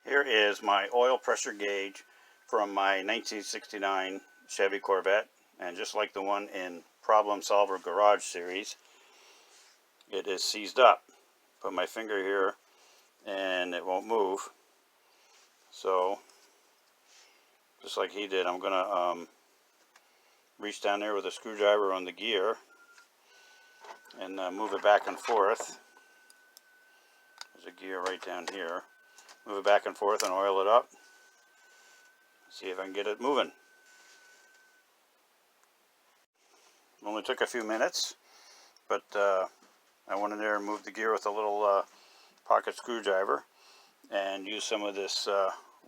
Here is my oil pressure gauge from my 1969 Chevy Corvette, and just like the one in Problem Solver Garage series, it is seized up. Put my finger here and it won't move. So just like he did, I'm gonna reach down there with a screwdriver on the gear and move it back and forth. There's a gear right down here. Move it back and forth and oil it up. See if I can get it moving. Only took a few minutes, but I went in there and moved the gear with a little pocket screwdriver and used some of this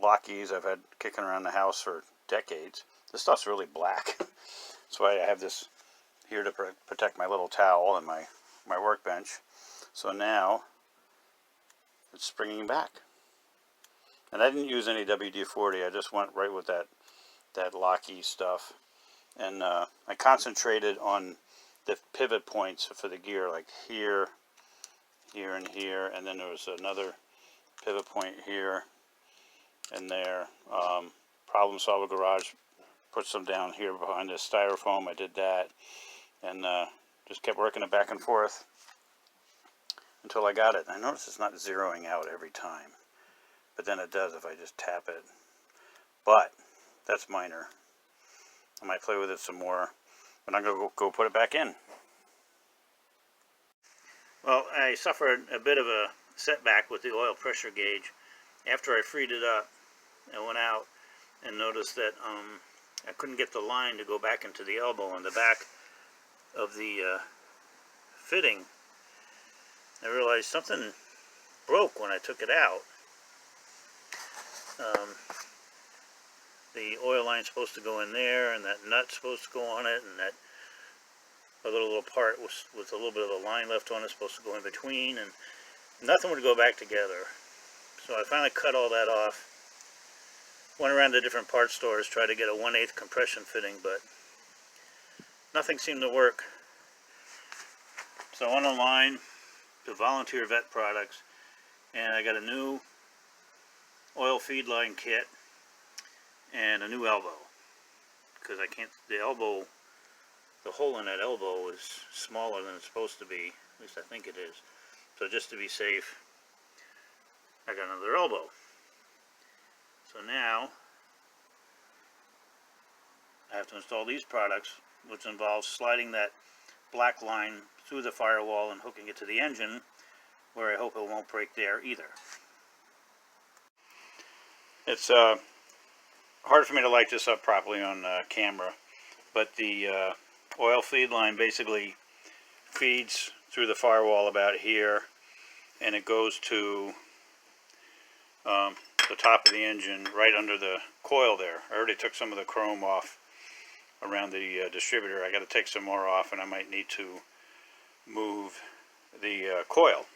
Lockies I've had kicking around the house for decades. This stuff's really black. That's why I have this here to protect my little towel and my workbench. So now it's springing back. And I didn't use any WD-40. I just went right with that Lockheed stuff. And I concentrated on the pivot points for the gear, like here, here, and here. And then there was another pivot point here and there. Problem Solver Garage put some down here behind the styrofoam. I did that. And just kept working it back and forth until I got it. I notice it's not zeroing out every time, but then it does if I just tap it. But that's minor. I might play with it some more, but I'm going to go put it back in. Well, I suffered a bit of a setback with the oil pressure gauge. After I freed it up, I went out and noticed that I couldn't get the line to go back into the elbow on the back of the fitting. I realized something broke when I took it out. The oil line's supposed to go in there, and that nut's supposed to go on it, and that other little part with a little bit of the line left on it supposed to go in between, and nothing would go back together. So I finally cut all that off. Went around to different parts stores, tried to get a 1/8 compression fitting, but nothing seemed to work. So I went online to Volunteer Vet Products, and I got a new oil feed line kit and a new elbow, because I can't, the hole in that elbow is smaller than it's supposed to be, at least I think it is. So just to be safe, I got another elbow. So now I have to install these products, which involves sliding that black line through the firewall and hooking it to the engine, where I hope it won't break there either. It's hard for me to light this up properly on camera, but the oil feed line basically feeds through the firewall about here, and it goes to the top of the engine right under the coil there. I already took some of the chrome off around the distributor. I got to take some more off, and I might need to move the coil.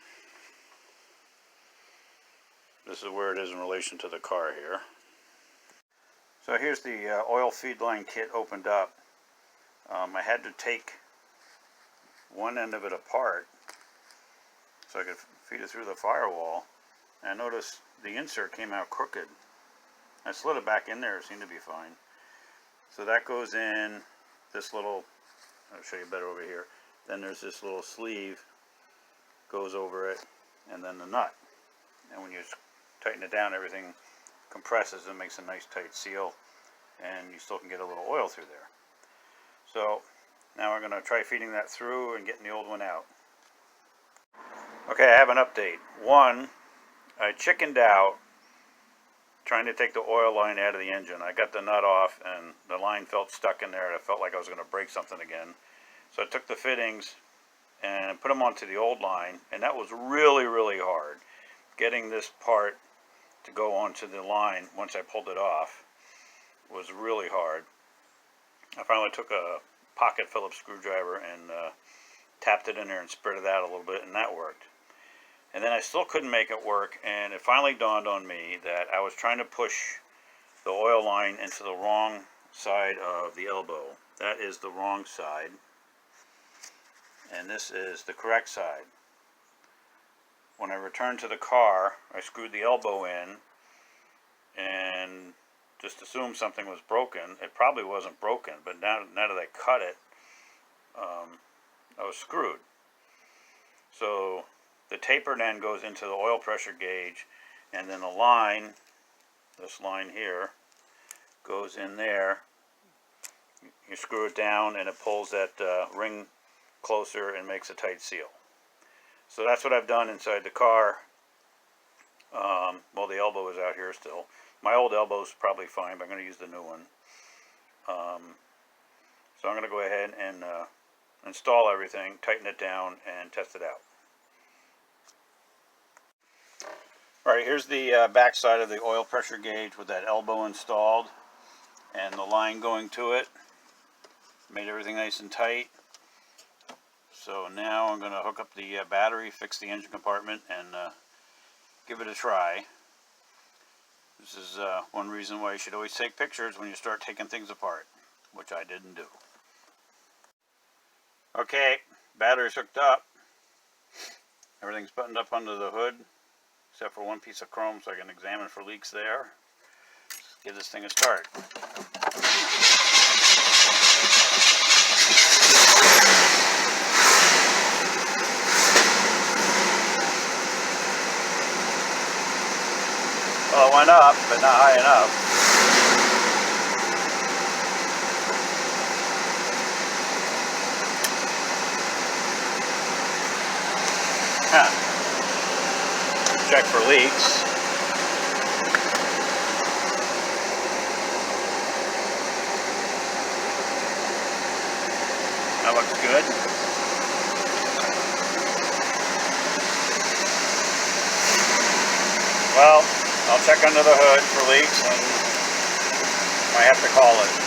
This is where it is in relation to the car here. So here's the oil feed line kit opened up. I had to take one end of it apart so I could feed it through the firewall. And I noticed the insert came out crooked. I slid it back in there, it seemed to be fine. So that goes in this little, I'll show you better over here. Then there's this little sleeve, goes over it, and then the nut. And when you tighten it down, everything compresses and makes a nice tight seal, and you still can get a little oil through there. So now we're going to try feeding that through and getting the old one out. Okay, I have an update. One, I chickened out trying to take the oil line out of the engine. I got the nut off and the line felt stuck in there, and I felt like I was going to break something again. So I took the fittings and put them onto the old line, and that was really, really hard. Getting this part to go onto the line once I pulled it off was really hard. I finally took a pocket Phillips screwdriver and tapped it in there and spread it out a little bit, and that worked. And then I still couldn't make it work, and it finally dawned on me that I was trying to push the oil line into the wrong side of the elbow. That is the wrong side, and this is the correct side. When I returned to the car, I screwed the elbow in, and just assumed something was broken. It probably wasn't broken, but now that I cut it, I was screwed. So the tapered end goes into the oil pressure gauge, and then the line, this line here, goes in there. You screw it down and it pulls that ring closer and makes a tight seal. So that's what I've done inside the car. Well, the elbow is out here still. My old elbow is probably fine, but I'm going to use the new one. So I'm going to go ahead and install everything, tighten it down, and test it out. Alright, here's the back side of the oil pressure gauge with that elbow installed and the line going to it. Made everything nice and tight. So now I'm going to hook up the battery, fix the engine compartment, and give it a try. This is one reason why you should always take pictures when you start taking things apart, which I didn't do. Okay, battery's hooked up. Everything's buttoned up under the hood, except for one piece of chrome so I can examine for leaks there. Let's give this thing a start. Well, it went up, but not high enough. Check for leaks. That looks good. Well, I'll check under the hood for leaks and I have to call it.